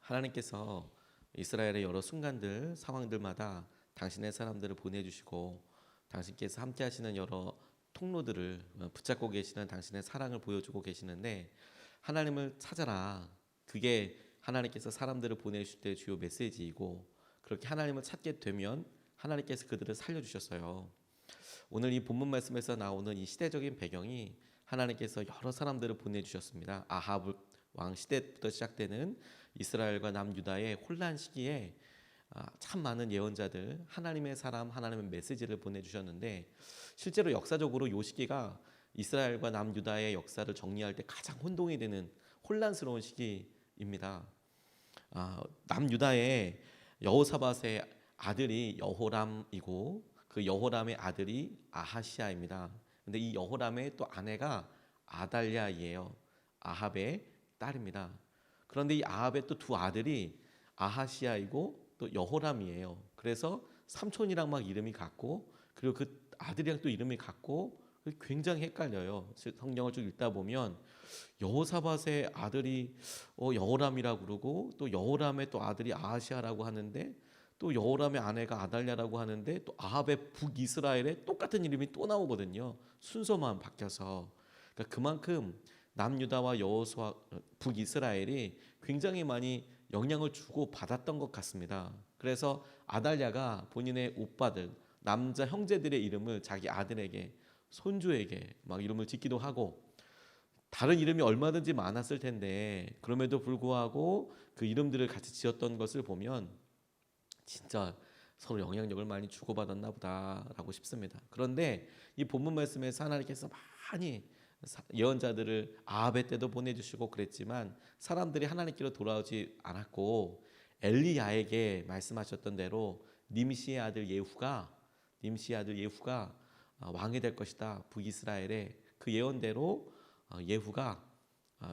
하나님께서 이스라엘의 여러 순간들, 상황들마다 당신의 사람들을 보내주시고 당신께서 함께 하시는 여러 통로들을 붙잡고 계시는 당신의 사랑을 보여주고 계시는데, 하나님을 찾아라, 그게 하나님께서 사람들을 보내실 때 주요 메시지이고, 그렇게 하나님을 찾게 되면 하나님께서 그들을 살려주셨어요. 오늘 이 본문 말씀에서 나오는 이 시대적인 배경이 하나님께서 여러 사람들을 보내주셨습니다. 아합 왕 시대부터 시작되는 이스라엘과 남유다의 혼란 시기에 참 많은 예언자들, 하나님의 사람, 하나님의 메시지를 보내주셨는데, 실제로 역사적으로 이 시기가 이스라엘과 남유다의 역사를 정리할 때 가장 혼동이 되는 혼란스러운 시기입니다. 남유다의 여호사밧의 아들이 여호람이고 그 여호람의 아들이 아하시아입니다. 근데 이 여호람의 또 아내가 아달랴이에요. 아합의 딸입니다. 그런데 이 아합의 또 두 아들이 아하시아이고 또 여호람이에요. 그래서 삼촌이랑 막 이름이 같고, 그리고 그 아들이랑 또 이름이 같고, 굉장히 헷갈려요. 성경을 쭉 읽다 보면 여호사밧의 아들이 여호람이라고 그러고, 또 여호람의 또 아들이 아하시아라고 하는데, 또 여호람의 아내가 아달랴라고 하는데, 또 아합의 북이스라엘에 똑같은 이름이 또 나오거든요. 순서만 바뀌어서. 그러니까 그만큼 남유다와 여호수아 북이스라엘이 굉장히 많이 영향을 주고 받았던 것 같습니다. 그래서 아달랴가 본인의 오빠들, 남자 형제들의 이름을 자기 아들에게, 손주에게 막 이름을 짓기도 하고, 다른 이름이 얼마든지 많았을 텐데 그럼에도 불구하고 그 이름들을 같이 지었던 것을 보면 진짜 서로 영향력을 많이 주고받았나 보다라고 싶습니다. 그런데 이 본문 말씀에서 하나님께서 많이 예언자들을 아합의 때도 보내주시고 그랬지만 사람들이 하나님께로 돌아오지 않았고, 엘리야에게 말씀하셨던 대로 님시의 아들 예후가 왕이 될 것이다. 북이스라엘에 그 예언대로 예후가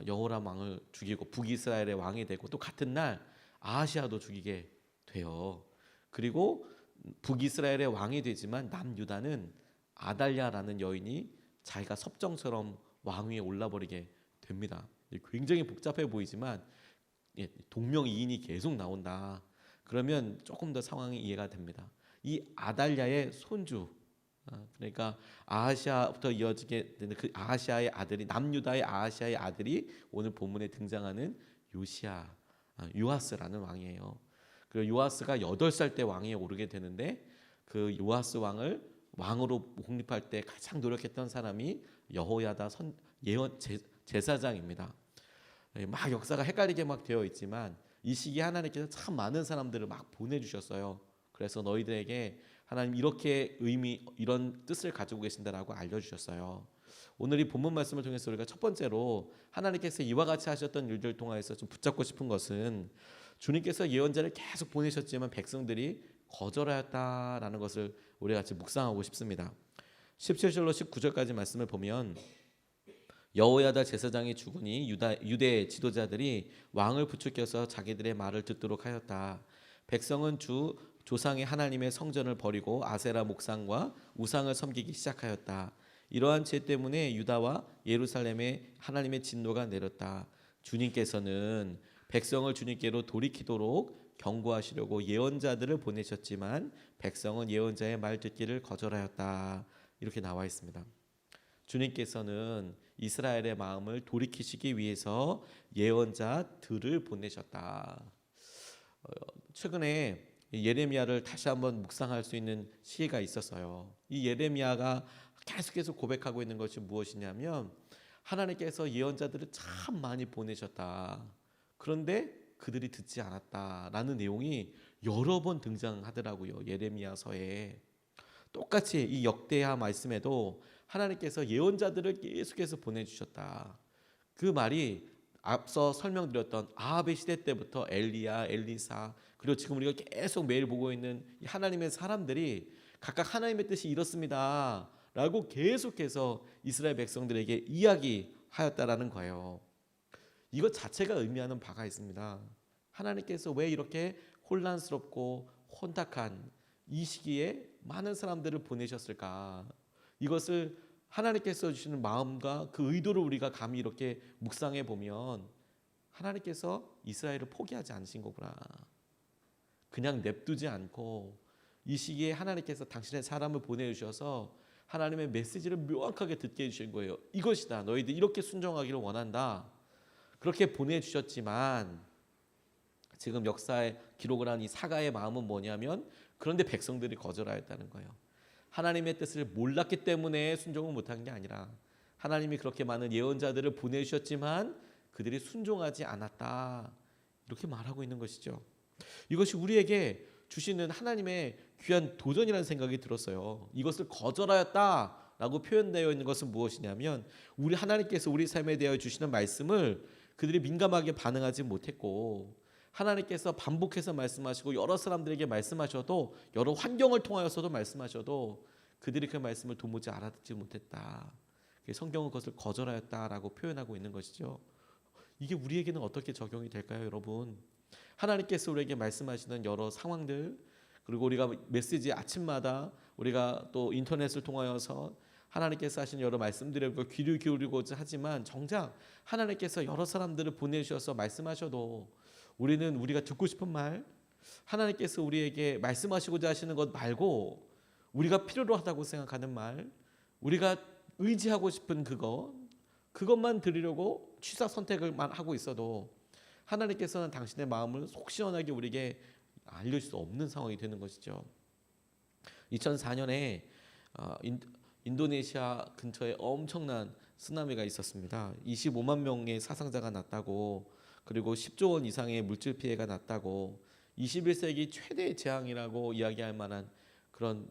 여호람 왕을 죽이고 북이스라엘의 왕이 되고, 또 같은 날 아하시아도 죽이게 돼요. 그리고 북이스라엘의 왕이 되지만 남유다는 아달랴라는 여인이 자기가 섭정처럼 왕 위에 올라버리게 됩니다. 굉장히 복잡해 보이지만 동명이인이 계속 나온다. 그러면 조금 더 상황이 이해가 됩니다. 이 아달랴의 손주, 그러니까 아하시아부터 이어지게 되는 그 아하시아의 아들이, 남유다의 아하시아의 아들이 오늘 본문에 등장하는 요아스라는 왕이에요. 그 요아스가 8살 때 왕위에 오르게 되는데, 그 요아스 왕을 왕으로 홍립할 때 가장 노력했던 사람이 여호야다 제사장입니다. 막 역사가 헷갈리게 막 되어 있지만 이 시기에 하나님께서 참 많은 사람들을 막 보내주셨어요. 그래서 너희들에게 하나님 이런 뜻을 가지고 계신다라고 알려주셨어요. 오늘 이 본문 말씀을 통해서 우리가 첫 번째로 하나님께서 이와 같이 하셨던 일들을 통해서 좀 붙잡고 싶은 것은, 주님께서 예언자를 계속 보내셨지만 백성들이 거절하였다라는 것을 우리 같이 묵상하고 싶습니다. 17절로 19절까지 말씀을 보면, 여호야다 제사장이 죽으니 유대 지도자들이 왕을 부추겨서 자기들의 말을 듣도록 하였다. 백성은 조상의 하나님의 성전을 버리고 아세라 목상과 우상을 섬기기 시작하였다. 이러한 죄 때문에 유다와 예루살렘에 하나님의 진노가 내렸다. 주님께서는 백성을 주님께로 돌이키도록 경고하시려고 예언자들을 보내셨지만 백성은 예언자의 말 듣기를 거절하였다. 이렇게 나와 있습니다. 주님께서는 이스라엘의 마음을 돌이키시기 위해서 예언자들을 보내셨다. 최근에 예레미야를 다시 한번 묵상할 수 있는 시기가 있었어요. 이 예레미야가 계속해서 고백하고 있는 것이 무엇이냐면, 하나님께서 예언자들을 참 많이 보내셨다. 그런데 그들이 듣지 않았다라는 내용이 여러 번 등장하더라고요. 예레미야서에. 똑같이 이 역대하 말씀에도 하나님께서 예언자들을 계속해서 보내주셨다. 그 말이 앞서 설명드렸던 아합의 시대 때부터 엘리야, 엘리사, 그리고 지금 우리가 계속 매일 보고 있는 하나님의 사람들이 각각 하나님의 뜻이 이렇습니다 라고 계속해서 이스라엘 백성들에게 이야기하였다라는 거예요. 이것 자체가 의미하는 바가 있습니다. 하나님께서 왜 이렇게 혼란스럽고 혼탁한 이 시기에 많은 사람들을 보내셨을까? 이것을 하나님께서 주시는 마음과 그 의도를 우리가 감히 이렇게 묵상해 보면 하나님께서 이스라엘을 포기하지 않으신 거구나. 그냥 냅두지 않고 이 시기에 하나님께서 당신의 사람을 보내주셔서 하나님의 메시지를 명확하게 듣게 해주신 거예요. 이것이다. 너희들 이렇게 순종하기를 원한다. 그렇게 보내주셨지만 지금 역사에 기록을 한 이 사가의 마음은 뭐냐면 그런데 백성들이 거절하였다는 거예요. 하나님의 뜻을 몰랐기 때문에 순종을 못한 게 아니라 하나님이 그렇게 많은 예언자들을 보내주셨지만 그들이 순종하지 않았다. 이렇게 말하고 있는 것이죠. 이것이 우리에게 주시는 하나님의 귀한 도전이라는 생각이 들었어요. 이것을 거절하였다라고 표현되어 있는 것은 무엇이냐면 우리 하나님께서 우리 삶에 대하여 주시는 말씀을 그들이 민감하게 반응하지 못했고 하나님께서 반복해서 말씀하시고 여러 사람들에게 말씀하셔도 여러 환경을 통하여서도 말씀하셔도 그들이 그 말씀을 도무지 알아듣지 못했다. 성경은 그것을 거절하였다라고 표현하고 있는 것이죠. 이게 우리에게는 어떻게 적용이 될까요, 여러분? 하나님께서 우리에게 말씀하시는 여러 상황들 그리고 우리가 메시지 아침마다 우리가 또 인터넷을 통하여서 하나님께서 하신 여러 말씀들에 귀를 기울이고자 하지만 정작 하나님께서 여러 사람들을 보내주셔서 말씀하셔도 우리는 우리가 듣고 싶은 말 하나님께서 우리에게 말씀하시고자 하시는 것 말고 우리가 필요로 하다고 생각하는 말 우리가 의지하고 싶은 그것만 들으려고 취사 선택을만 하고 있어도 하나님께서는 당신의 마음을 속 시원하게 우리에게 알려줄 수 없는 상황이 되는 것이죠. 2004년에 인도네시아 근처에 엄청난 쓰나미가 있었습니다. 25만 명의 사상자가 났다고 그리고 10조 원 이상의 물질 피해가 났다고 21세기 최대의 재앙이라고 이야기할 만한 그런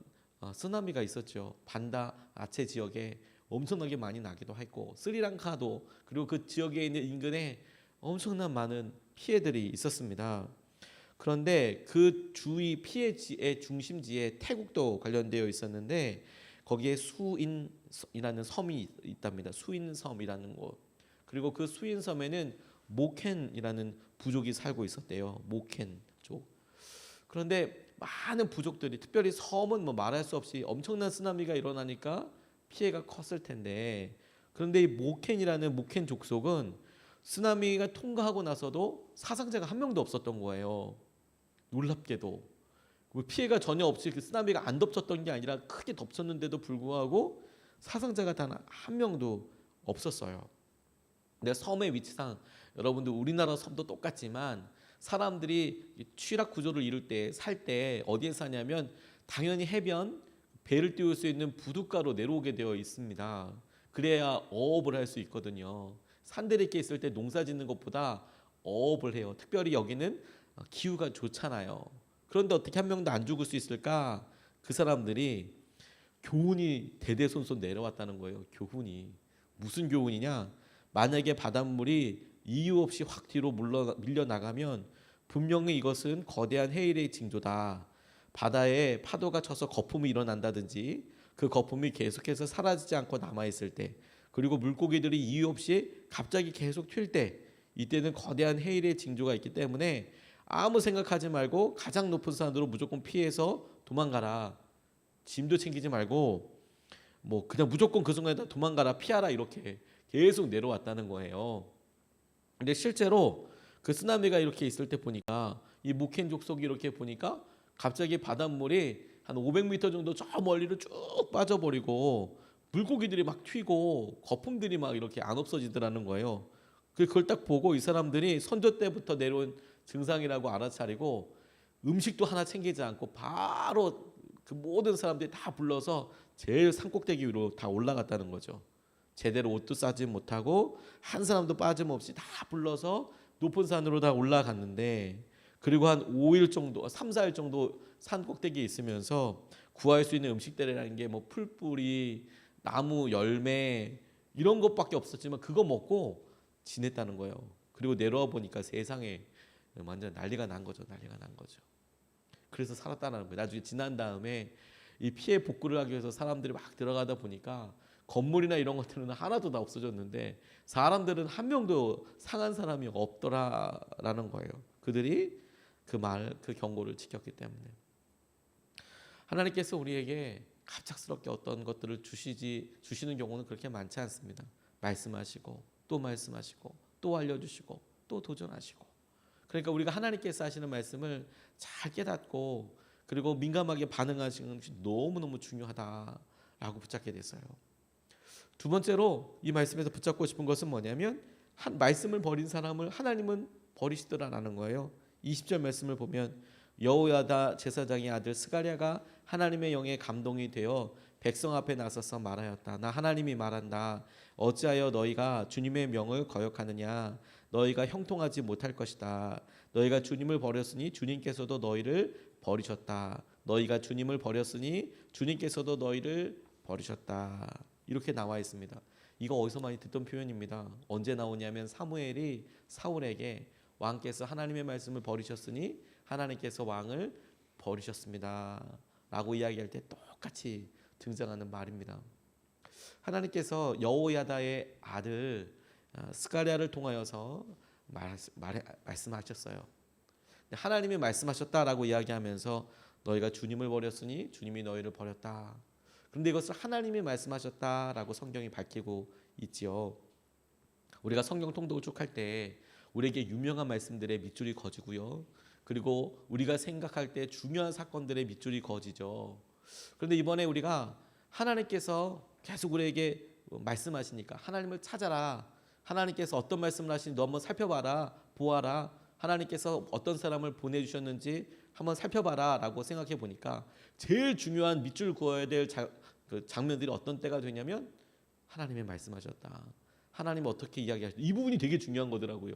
쓰나미가 있었죠. 반다 아체 지역에 엄청나게 많이 나기도 했고 스리랑카도 그리고 그 지역에 있는 인근에 엄청난 많은 피해들이 있었습니다. 그런데 그 주위 피해지의 중심지에 태국도 관련되어 있었는데 거기에 수인이라는 섬이 있답니다. 수인섬이라는 곳. 그리고 그 수인섬에는 모켄이라는 부족이 살고 있었대요. 모켄족. 그런데 많은 부족들이 특별히 섬은 뭐 말할 수 없이 엄청난 쓰나미가 일어나니까 피해가 컸을 텐데 그런데 이 모켄이라는 모켄 족속은 쓰나미가 통과하고 나서도 사상자가 한 명도 없었던 거예요. 놀랍게도 피해가 전혀 없이 그 쓰나미가 안 덮쳤던 게 아니라 크게 덮쳤는데도 불구하고 사상자가 단 한 명도 없었어요. 근데 섬의 위치상 여러분들 우리나라 섬도 똑같지만 사람들이 취락 구조를 이룰 때 살 때 어디에 사냐면 당연히 해변 배를 띄울 수 있는 부둣가로 내려오게 되어 있습니다. 그래야 어업을 할 수 있거든요. 산들에 이렇게 있을 때 농사 짓는 것보다 어업을 해요. 특별히 여기는 기후가 좋잖아요. 그런데 어떻게 한 명도 안 죽을 수 있을까? 그 사람들이 교훈이 대대손손 내려왔다는 거예요. 교훈이. 무슨 교훈이냐? 만약에 바닷물이 이유 없이 확 뒤로 밀려나가면 분명히 이것은 거대한 해일의 징조다. 바다에 파도가 쳐서 거품이 일어난다든지 그 거품이 계속해서 사라지지 않고 남아있을 때 그리고 물고기들이 이유 없이 갑자기 계속 튈 때 이때는 거대한 해일의 징조가 있기 때문에 아무 생각하지 말고 가장 높은 산으로 무조건 피해서 도망가라. 짐도 챙기지 말고 뭐 그냥 무조건 그 순간에 도망가라 피하라 이렇게 계속 내려왔다는 거예요. 근데 실제로 그 쓰나미가 이렇게 있을 때 보니까 이 모켄 족속이 이렇게 보니까 갑자기 바닷물이 한 500m 정도 저 멀리로 쭉 빠져버리고 물고기들이 막 튀고 거품들이 막 이렇게 안 없어지더라는 거예요. 그걸 딱 보고 이 사람들이 선조 때부터 내려온 증상이라고 알아차리고 음식도 하나 챙기지 않고 바로 그 모든 사람들이 다 불러서 제일 산꼭대기 위로 다 올라갔다는 거죠. 제대로 옷도 싸지 못하고 한 사람도 빠짐없이 다 불러서 높은 산으로 다 올라갔는데 그리고 한 5일 정도, 3, 4일 정도 산 꼭대기에 있으면서 구할 수 있는 음식들이라는 게 뭐 풀뿌리, 나무 열매 이런 것밖에 없었지만 그거 먹고 지냈다는 거예요. 그리고 내려와 보니까 세상에 완전 난리가 난 거죠. 난리가 난 거죠. 그래서 살았다는 거예요. 나중에 지난 다음에 이 피해 복구를 하기 위해서 사람들이 막 들어가다 보니까 건물이나 이런 것들은 하나도 다 없어졌는데 사람들은 한 명도 상한 사람이 없더라라는 거예요. 그들이 그 경고를 지켰기 때문에 하나님께서 우리에게 갑작스럽게 어떤 것들을 주시는 경우는 그렇게 많지 않습니다. 말씀하시고 또 말씀하시고 또 알려주시고 또 도전하시고. 그러니까 우리가 하나님께서 하시는 말씀을 잘 깨닫고 그리고 민감하게 반응하시는 것이 너무너무 중요하다라고 붙잡게 됐어요. 두 번째로 이 말씀에서 붙잡고 싶은 것은 뭐냐면 한 말씀을 버린 사람을 하나님은 버리시더라라는 거예요. 20절 말씀을 보면 여호야다 제사장의 아들 스가랴가 하나님의 영에 감동이 되어 백성 앞에 나서서 말하였다. 나 하나님이 말한다. 어찌하여 너희가 주님의 명을 거역하느냐. 너희가 형통하지 못할 것이다. 너희가 주님을 버렸으니 주님께서도 너희를 버리셨다. 너희가 주님을 버렸으니 주님께서도 너희를 버리셨다. 이렇게 나와 있습니다. 이거 어디서 많이 듣던 표현입니다. 언제 나오냐면 사무엘이 사울에게 왕께서 하나님의 말씀을 버리셨으니 하나님께서 왕을 버리셨습니다 라고 이야기할 때 똑같이 등장하는 말입니다. 하나님께서 여호야다의 아들 스가랴를 통하여서 말씀하셨어요. 하나님이 말씀하셨다라고 이야기하면서 너희가 주님을 버렸으니 주님이 너희를 버렸다. 그런데 이것을 하나님이 말씀하셨다라고 성경이 밝히고 있지요. 우리가 성경 통독을 쭉 할 때 우리에게 유명한 말씀들의 밑줄이 그어지고요. 그리고 우리가 생각할 때 중요한 사건들의 밑줄이 그어지죠. 그런데 이번에 우리가 하나님께서 계속 우리에게 말씀하시니까 하나님을 찾아라. 하나님께서 어떤 말씀을 하시는지 너 한번 살펴봐라. 보아라. 하나님께서 어떤 사람을 보내주셨는지 한번 살펴봐라 라고 생각해 보니까 제일 중요한 밑줄 그어야 될 장면들이 어떤 때가 되냐면 하나님의 말씀하셨다. 하나님 어떻게 이야기하셨다. 이 부분이 되게 중요한 거더라고요.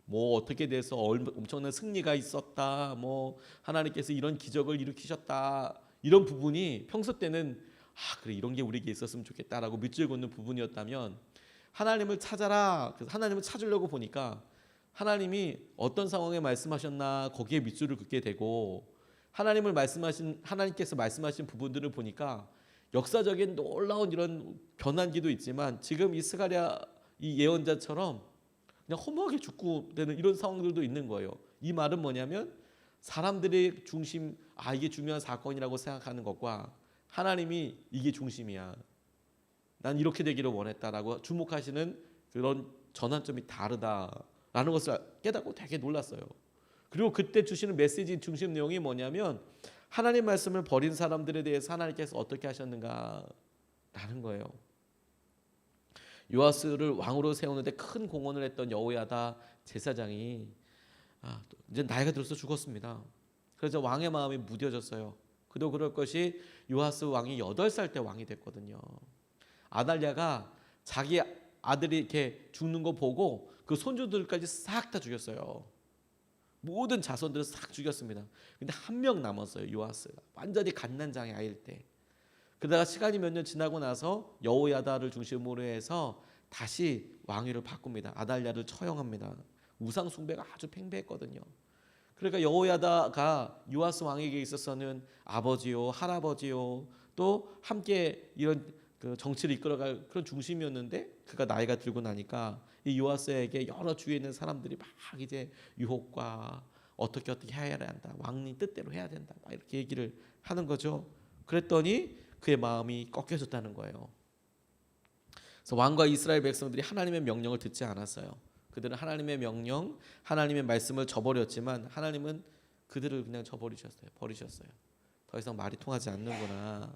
뭐 어떻게 돼서 엄청난 승리가 있었다. 뭐 하나님께서 이런 기적을 일으키셨다. 이런 부분이 평소 때는 그래 이런 게 우리에게 있었으면 좋겠다라고 밑줄 긋는 부분이었다면 하나님을 찾아라. 그래서 하나님을 찾으려고 보니까 하나님이 어떤 상황에 말씀하셨나 거기에 밑줄을 긋게 되고 하나님께서 말씀하신 부분들을 보니까 역사적인 놀라운 이런 변환기도 있지만 지금 이 스가랴 이 예언자처럼 그냥 허무하게 죽고 되는 이런 상황들도 있는 거예요. 이 말은 뭐냐면 사람들의 중심 이게 중요한 사건이라고 생각하는 것과 하나님이 이게 중심이야. 난 이렇게 되기를 원했다라고 주목하시는 그런 전환점이 다르다라는 것을 깨닫고 되게 놀랐어요. 그리고 그때 주시는 메시지 중심 내용이 뭐냐면 하나님 말씀을 버린 사람들에 대해서 하나님께서 어떻게 하셨는가라는 거예요. 요아스를 왕으로 세우는데 큰 공헌을 했던 여호야다 제사장이 이제 나이가 들어서 죽었습니다. 그래서 왕의 마음이 무뎌졌어요. 그도 그럴 것이 요아스 왕이 8살 때 왕이 됐거든요. 아달랴가 자기 아들이 이렇게 죽는 거 보고 그 손주들까지 싹 다 죽였어요. 모든 자손들을 싹 죽였습니다. 근데 한 명 남았어요. 요아스가 완전히 갓난장의 아이일 때. 그러다가 시간이 몇 년 지나고 나서 여호야다를 중심으로 해서 다시 왕위를 바꿉니다. 아달랴를 처형합니다. 우상 숭배가 아주 팽배했거든요. 그러니까 여호야다가 요아스 왕에게 있어서는 아버지요, 할아버지요, 또 함께 이런 그 정치를 이끌어갈 그런 중심이었는데 그가 나이가 들고 나니까 이 요아스에게 여러 주위에 있는 사람들이 막 이제 유혹과 어떻게 해야 한다, 왕님 뜻대로 해야 된다, 막 이렇게 얘기를 하는 거죠. 그랬더니 그의 마음이 꺾여졌다는 거예요. 그래서 왕과 이스라엘 백성들이 하나님의 명령을 듣지 않았어요. 그들은 하나님의 명령, 하나님의 말씀을 저버렸지만 하나님은 그들을 그냥 버리셨어요. 더 이상 말이 통하지 않는구나.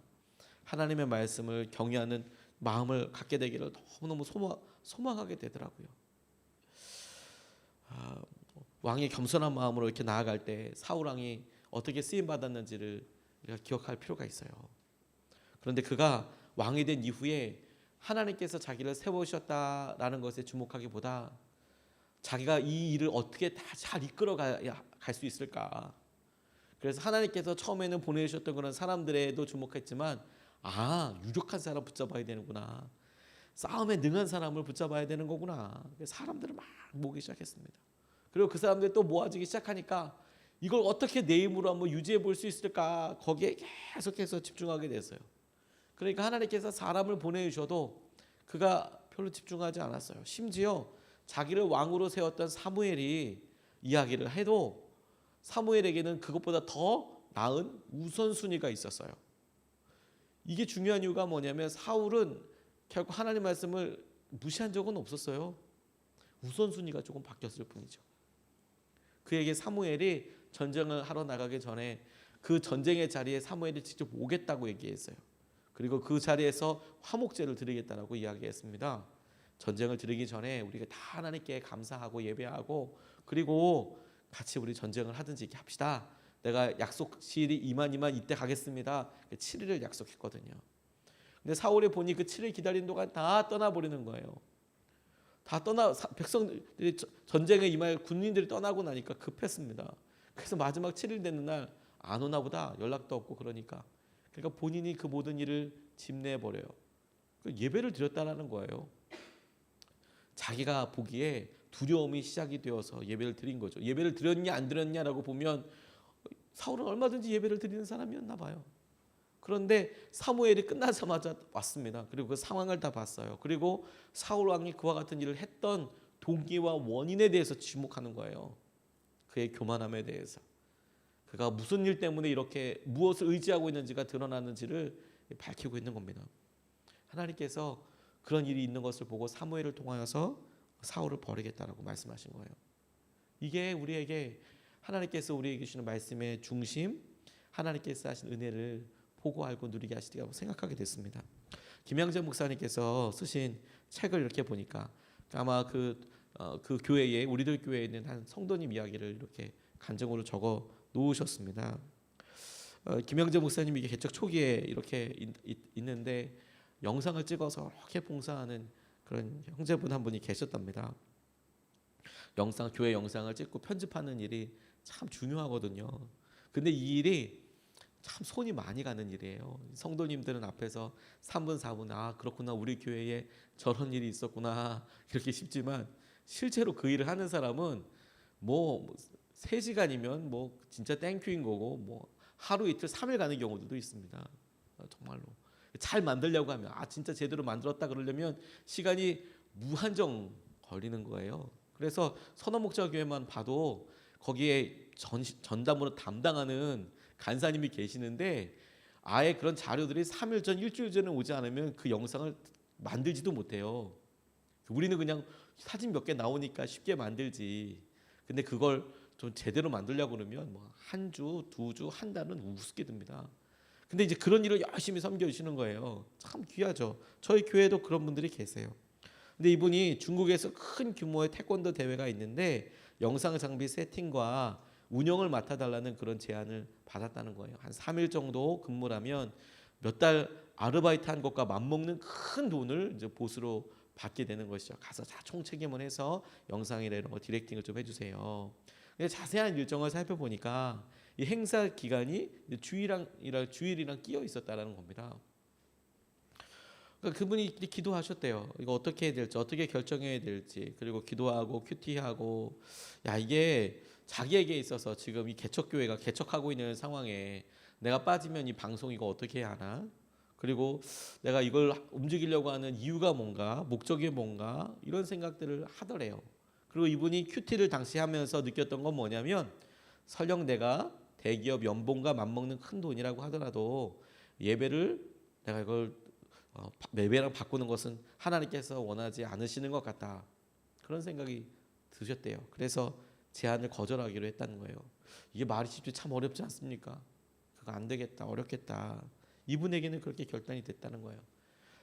하나님의 말씀을 경외하는 마음을 갖게 되기를 너무너무 소망하게 되더라고요. 왕의 겸손한 마음으로 이렇게 나아갈 때 사울 왕이 어떻게 쓰임 받았는지를 우리가 기억할 필요가 있어요. 그런데 그가 왕이 된 이후에 하나님께서 자기를 세우셨다라는 것에 주목하기보다 자기가 이 일을 어떻게 다 잘 이끌어가야 갈 수 있을까. 그래서 하나님께서 처음에는 보내주셨던 그런 사람들에도 주목했지만 유력한 사람 붙잡아야 되는구나. 싸움에 능한 사람을 붙잡아야 되는 거구나. 사람들을 막 모으기 시작했습니다. 그리고 그 사람들이 또 모아지기 시작하니까 이걸 어떻게 내 힘으로 한번 유지해 볼 수 있을까 거기에 계속해서 집중하게 됐어요. 그러니까 하나님께서 사람을 보내주셔도 그가 별로 집중하지 않았어요. 심지어 자기를 왕으로 세웠던 사무엘이 이야기를 해도 사무엘에게는 그것보다 더 나은 우선순위가 있었어요. 이게 중요한 이유가 뭐냐면 사울은 결국 하나님 말씀을 무시한 적은 없었어요. 우선순위가 조금 바뀌었을 뿐이죠. 그에게 사무엘이 전쟁을 하러 나가기 전에 그 전쟁의 자리에 사무엘이 직접 오겠다고 얘기했어요. 그리고 그 자리에서 화목제를 드리겠다라고 이야기했습니다. 전쟁을 드리기 전에 우리가 다 하나님께 감사하고 예배하고 그리고 같이 우리 전쟁을 하든지 이렇게 합시다. 내가 약속시일이 이만 이때 가겠습니다. 7일을 약속했거든요. 근데 사울이 보니 그 7일 기다린 동안 다 떠나버리는 거예요. 다 백성들이 전쟁에 임할 군인들이 떠나고 나니까 급했습니다. 그래서 마지막 7일 되는 날 안 오나 보다, 연락도 없고 그러니까 본인이 그 모든 일을 집내버려요. 예배를 드렸다라는 거예요. 자기가 보기에 두려움이 시작이 되어서 예배를 드린 거죠. 예배를 드렸냐 안 드렸냐라고 보면 사울은 얼마든지 예배를 드리는 사람이었나 봐요. 그런데 사무엘이 끝나자마자 왔습니다. 그리고 그 상황을 다 봤어요. 그리고 사울 왕이 그와 같은 일을 했던 동기와 원인에 대해서 지목하는 거예요. 그의 교만함에 대해서. 그가 무슨 일 때문에 이렇게 무엇을 의지하고 있는지가 드러나는지를 밝히고 있는 겁니다. 하나님께서 그런 일이 있는 것을 보고 사무엘을 통하여서 사울을 버리겠다라고 말씀하신 거예요. 이게 우리에게 하나님께서 우리에게 주시는 말씀의 중심, 하나님께서 하신 은혜를 보고 알고 누리게 하시리라고 생각하게 됐습니다. 김양재 목사님께서 쓰신 책을 이렇게 보니까 아마 그 교회에 우리들 교회에 있는 한 성도님 이야기를 이렇게 간증으로 적어 놓으셨습니다. 김양재 목사님이 이게 개척 초기에 이렇게 있는데 영상을 찍어서 이렇게 봉사하는 그런 형제분 한 분이 계셨답니다. 교회 영상을 찍고 편집하는 일이 참 중요하거든요. 근데 이 일이 참 손이 많이 가는 일이에요. 성도님들은 앞에서 3분 4분 그렇구나, 우리 교회에 저런 일이 있었구나 이렇게 싶지만 실제로 그 일을 하는 사람은 뭐 3시간이면 진짜 땡큐인 거고 하루 이틀 3일 가는 경우도 있습니다. 정말로 잘 만들려고 하면 진짜 제대로 만들었다 그러려면 시간이 무한정 걸리는 거예요. 그래서 선원목자교회만 봐도 거기에 전담으로 담당하는 간사님이 계시는데 아예 그런 자료들이 3일 전, 일주일 전에 오지 않으면 그 영상을 만들지도 못해요. 우리는 그냥 사진 몇 개 나오니까 쉽게 만들지. 근데 그걸 좀 제대로 만들려고 그러면 한 주, 2주, 한 달은 우습게 듭니다. 근데 이제 그런 일을 열심히 섬겨주시는 거예요. 참 귀하죠. 저희 교회도 그런 분들이 계세요. 근데 이분이 중국에서 큰 규모의 태권도 대회가 있는데 영상 장비 세팅과 운영을 맡아달라는 그런 제안을 받았다는 거예요. 한 3일 정도 근무를 하면 몇 달 아르바이트 한 것과 맞먹는 큰 돈을 이제 보수로 받게 되는 것이죠. 가서 다 총책임을 해서 영상이나 이런 거 디렉팅을 좀 해주세요. 근데 자세한 일정을 살펴보니까 이 행사 기간이 주일이랑 끼어 있었다라는 겁니다. 그러니까 그분이 기도하셨대요. 이거 어떻게 해야 될지, 어떻게 결정해야 될지, 그리고 기도하고 큐티하고, 이게 자기에게 있어서 지금 이 개척교회가 개척하고 있는 상황에 내가 빠지면 이 방송 이거 어떻게 해야 하나? 그리고 내가 이걸 움직이려고 하는 이유가 뭔가, 목적이 뭔가, 이런 생각들을 하더래요. 그리고 이분이 큐티를 당시 하면서 느꼈던 건 뭐냐면, 설령 내가 대기업 연봉과 맞먹는 큰 돈이라고 하더라도 예배를 내가 이걸 예배랑 바꾸는 것은 하나님께서 원하지 않으시는 것 같다, 그런 생각이 드셨대요. 그래서 제안을 거절하기로 했다는 거예요. 이게 말이 쉽지 참 어렵지 않습니까? 그거 안 되겠다, 어렵겠다. 이분에게는 그렇게 결단이 됐다는 거예요.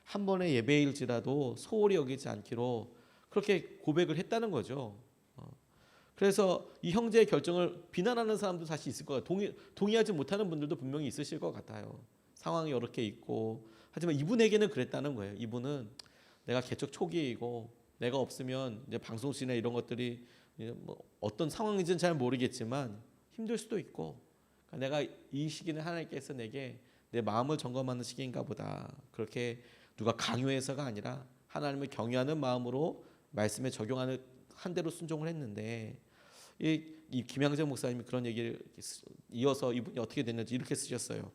한 번의 예배일지라도 소홀히 여기지 않기로 그렇게 고백을 했다는 거죠. 그래서 이 형제의 결정을 비난하는 사람도 사실 있을 거예요. 동의하지 못하는 분들도 분명히 있으실 것 같아요. 상황이 이렇게 있고. 하지만 이분에게는 그랬다는 거예요. 이분은 내가 개척 초기이고 내가 없으면 이제 방송실이나 이런 것들이 어떤 상황인지는 잘 모르겠지만 힘들 수도 있고, 그러니까 내가 이 시기는 하나님께서 내게 내 마음을 점검하는 시기인가 보다. 그렇게 누가 강요해서가 아니라 하나님을 경외하는 마음으로 말씀에 적용하는 한 대로 순종을 했는데, 이 김양재 목사님이 그런 얘기를 이어서 이분이 어떻게 됐는지 이렇게 쓰셨어요.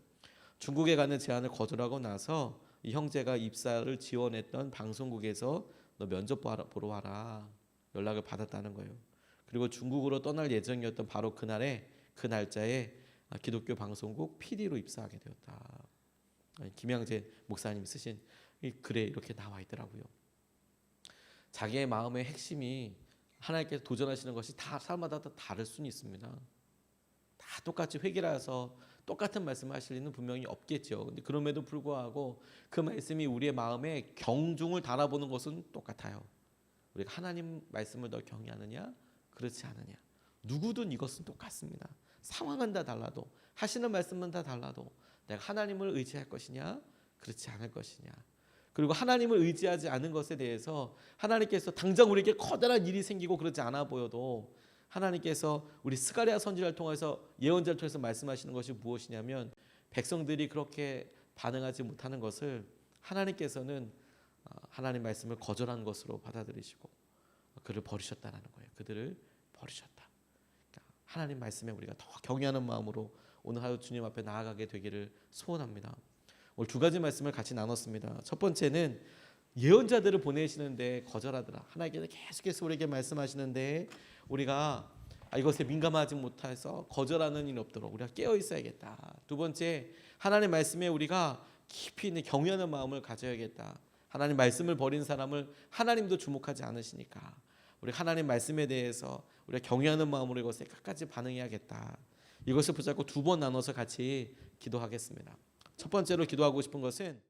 중국에 가는 제안을 거절하고 나서 이 형제가 입사를 지원했던 방송국에서 너 면접 보러 와라 연락을 받았다는 거예요. 그리고 중국으로 떠날 예정이었던 바로 그 날짜에 기독교 방송국 PD로 입사하게 되었다. 김양재 목사님이 쓰신 이 글에 이렇게 나와 있더라고요. 자기의 마음의 핵심이 하나님께서 도전하시는 것이 다 사람마다 다 다를 수는 있습니다. 다 똑같이 회개라서 똑같은 말씀을 하실 리는 분명히 없겠죠. 근데 그럼에도 불구하고 그 말씀이 우리의 마음에 경중을 달아보는 것은 똑같아요. 우리가 하나님 말씀을 더 경외하느냐 그렇지 않느냐. 누구든 이것은 똑같습니다. 상황은 다 달라도 하시는 말씀은 다 달라도 내가 하나님을 의지할 것이냐 그렇지 않을 것이냐. 그리고 하나님을 의지하지 않은 것에 대해서 하나님께서 당장 우리에게 커다란 일이 생기고 그러지 않아 보여도 하나님께서 우리 스가랴 선지자를 통해서 예언자를 통해서 말씀하시는 것이 무엇이냐면 백성들이 그렇게 반응하지 못하는 것을 하나님께서는 하나님 말씀을 거절한 것으로 받아들이시고 그를 버리셨다는 거예요. 그들을 버리셨다. 그러니까 하나님 말씀에 우리가 더 경외하는 마음으로 오늘 하루 주님 앞에 나아가게 되기를 소원합니다. 오늘 두 가지 말씀을 같이 나눴습니다. 첫 번째는 예언자들을 보내시는데 거절하더라. 하나님께서 계속해서 우리에게 말씀하시는데 우리가 이것에 민감하지 못해서 거절하는 일이 없도록 우리가 깨어 있어야겠다. 두 번째, 하나님 말씀에 우리가 깊이 있는 경외하는 마음을 가져야겠다. 하나님 말씀을 버린 사람을 하나님도 주목하지 않으시니까 우리 하나님 말씀에 대해서 우리가 경외하는 마음으로 이것에 끝까지 반응해야겠다. 이것을 붙잡고 두 번 나눠서 같이 기도하겠습니다. 첫 번째로 기도하고 싶은 것은